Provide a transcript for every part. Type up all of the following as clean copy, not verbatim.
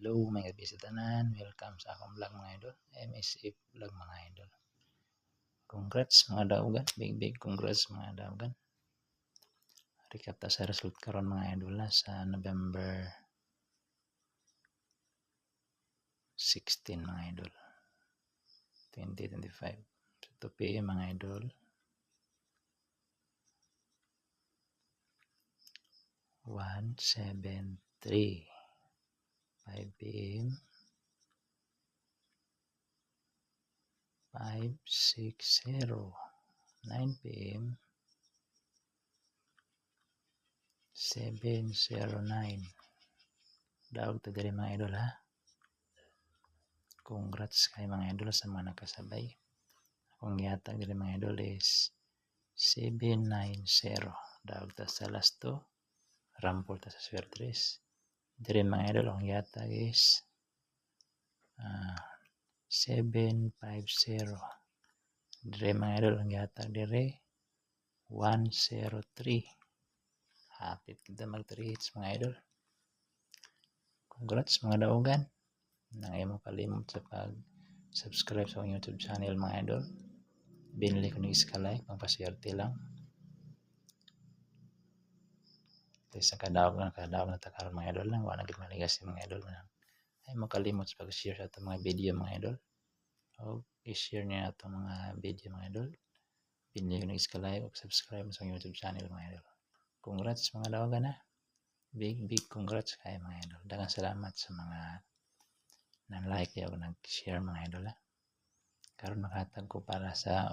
Hello mga gabi sa tanan, welcome sa akong vlog mga idol, MSF vlog mga idol. Congrats mga daugan, big congrats mga daugan. Recap ta sa result karon mga idol sa November 16 mga idol, 2025. So 2 PM mga idol. 173. 5 PM 560. 9 PM 709. Daog ta diri mga idol ha. Congrats kay mga idol sa mga nakasabay. Akong gihatag diri mga idol is 790. Daog ta sa last 2. Rampol ta sa swertres. Diri mga idol ang gihatag is 750. Diri mga idol ang gihatag diri 103. Hapit kita mag 3 hits mga idol. Congrats mga daugan. Nang imo kalimot sa pag-subscribe sa YouTube channel mga idol. Binili ko ng iskalay, pangpaswerte lang. Sa kadaog na takaron mga idol lang. Wala naging maligas mga idol. Ay mo kalimot sa pag-share sa itong mga video mga idol. O i-share niya itong mga video mga idol. Binili ko ng iskalay o subscribe sa YouTube channel mga idol. Congrats mga dawagan ha. Big congrats kayo mga idol. Daghang salamat sa mga nang-like o nag-share mga idol ha. Karon makatag ko para sa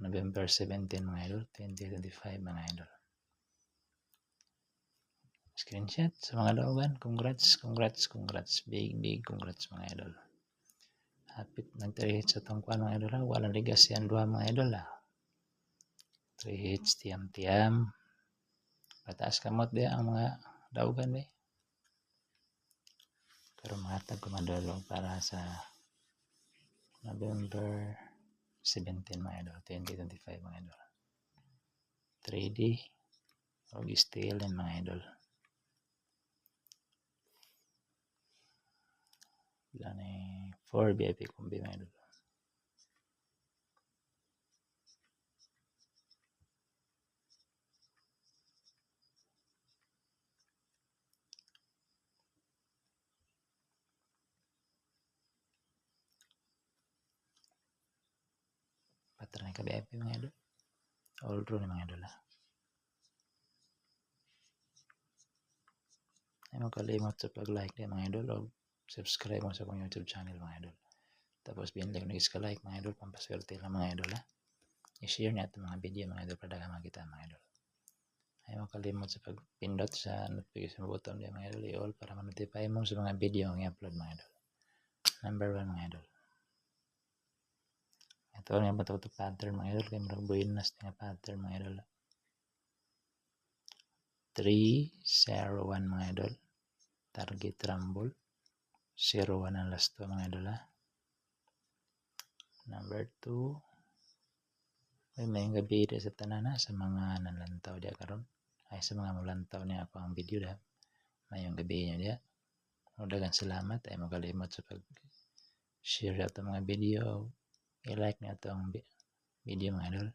November 17 mga idol, 2025 mga idol. Screenshot sa mga dawagan. Congrats. Big congrats mga idol. Hapit nag 3 hits sa itong kuhan mga idol ha. Walang ligas yan 2 mga idol ha. 3 hits tiam. Pataas kamot dia ang mga dawagan ba. Pero mahatag ko madulog para sa November 17 mga idol, 2025 mga idol. 3D o steel din mga idol. Bilang 4 VIP kombi mga idol. Patran ka VIP mga idol. All draw ni mga idol ha. Ay mo kalimot sa pag-like din mga idol o subscribe mo sa akong YouTube channel mga idol. Tapos binili ko nag-like mga idol, pampaswerte lang mga idol ha. I-share niya itong mga video mga idol para daghang makita mga idol. Ay mo kalimot sa pagpindot sa notification button din mga idol i-all para ma-notify mo sa mga video ang i-upload mga idol. Number 1 mga idol. Ito nga ba ito pattern mga idol kay marag buenas nga pattern mga idol. 301 mga idol. Target rumble 01 ang last 2 mga idol ha. Number 2 may gabi sa tanan ha, sa mga nalantaw dia karon ay sa mga mulantaw niya ako ang video da mayong gabi niya dia. Daghang salamat ay magalimot sa pag share sa mga video i-like niya itong video mga idol,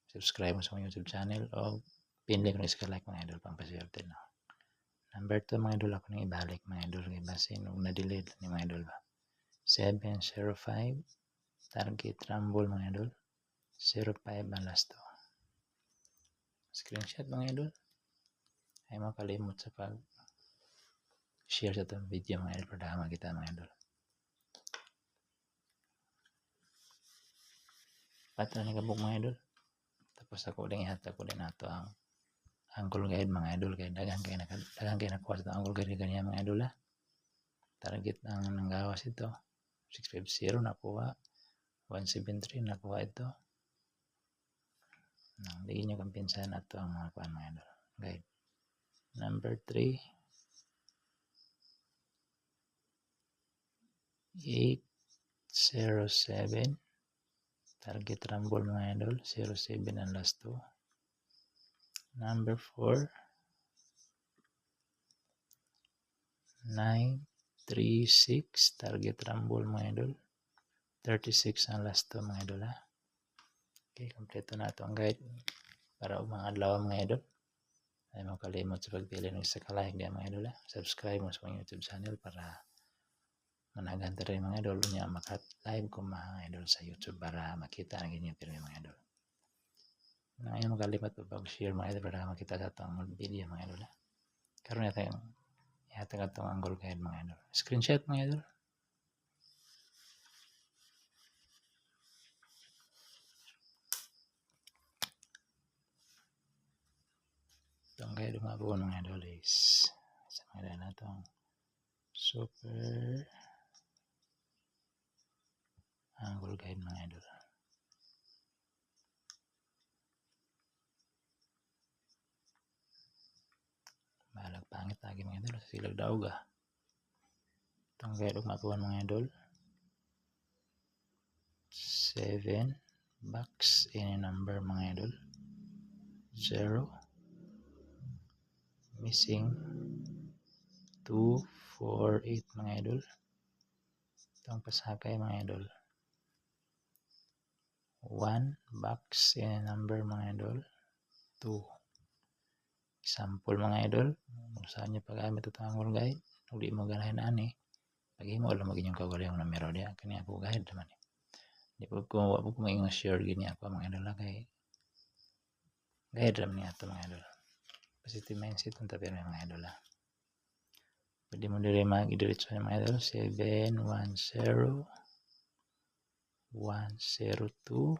subscribe mo sa YouTube channel o pinili ko na iska-like mga idol pampaswerte na. Number 2 mga idol ako nang ibalik mga idol kay basin nung na-delete ni mga idol ba. 705 target rumble mga idol 05 ang last 2. Screenshot mga idol. Ay makalimot sa pag share sa itong video mga idol para makita mga idol. Patra ni kabuk mga idol. Tapos ako din ihatag ko din nato ang angle guide mga idol kay daghang kay nakuha sa angle guide kaniya mga idol ha. Target ang nanggawas ito 650 nakuha, 173 nakuha ito. Hindi nyo kampinsan ato ang mga kuhan mga idol. Guide. Number 3 807 target rumble mga idol 07 ang last 2. Number 4 9 36 target rumble mga idol. 36 ang last to mga idol ha. Okay, kompleto na ito ang guide para mga adlaw mga idol. Ay mo kalimot sa pagpili ng isa ka-like diya mga idol ha. Subscribe mo sa mga YouTube channel para managan rin mga idol niya maka-live ko mga idol sa YouTube para makita ang inyong pirmi mga idol. Ngayon makalimot pa pag-share mga idol para makita sa itong video mga idol ha. Karoon na tayong ihatag itong angle guide mga idol. Screenshot mga idol. Itong guide mga buwan mga idol is sa mga idol na itong super angle guide mga idol. Balag pangit lagi mga idol sa silag daog ah. Itong guide mga buwan mga idol. 7 box any number mga idol. 0 missing 2, 4, 8 mga idol. Itong pasakay mga idol. 1 box any number mga idol. 2 example mga idol. Kung saan nyo pag-amit ito ang guide, kung di mo ganahin ani, pag-imo wala maging yung kawala yung numero diya. Kanya ako guide naman eh. Di po ko maging share gini ako mga idol kay guide naman niya ito mga idol. Positive mindset ang tabi mga idol ha. Pwede mo dire mag-idiretso ng mga idol. 7, 1, 0, 1, 0, 2,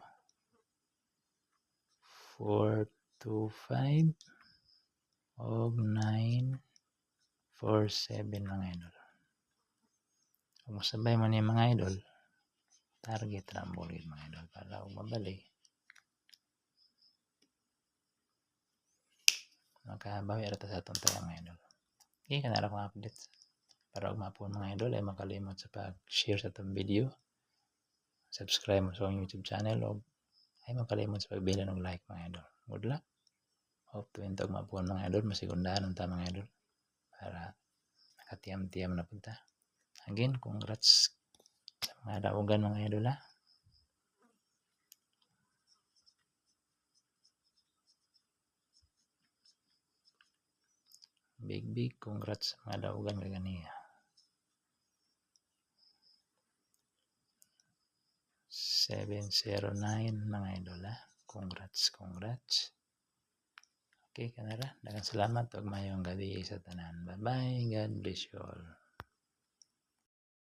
4, 2, 5, og 9, 4, 7 mga idol. Kung sabay mo niya mga idol, target rumble mga idol para kung mabali makabawi ata sa atong tayo mga idol. Okay, kanara kong update para umapon mga idol ay makalimot sa pag-share sa itong video, subscribe mo sa YouTube channel o ay makalimot sa pagbili ng like mga idol. Good luck. Hope to intog mapon mga idol, masigundahan ng mga idol para nakatiyam-tiyam na punta. Again, congrats sa mga daugan mga idol ha. Big congrats sa mga daugan kaganiya. 709 mga idol ha. Congrats. Okay, kanara. Daghang salamat ug mayong gabi sa tanan. Bye-bye. God bless you all.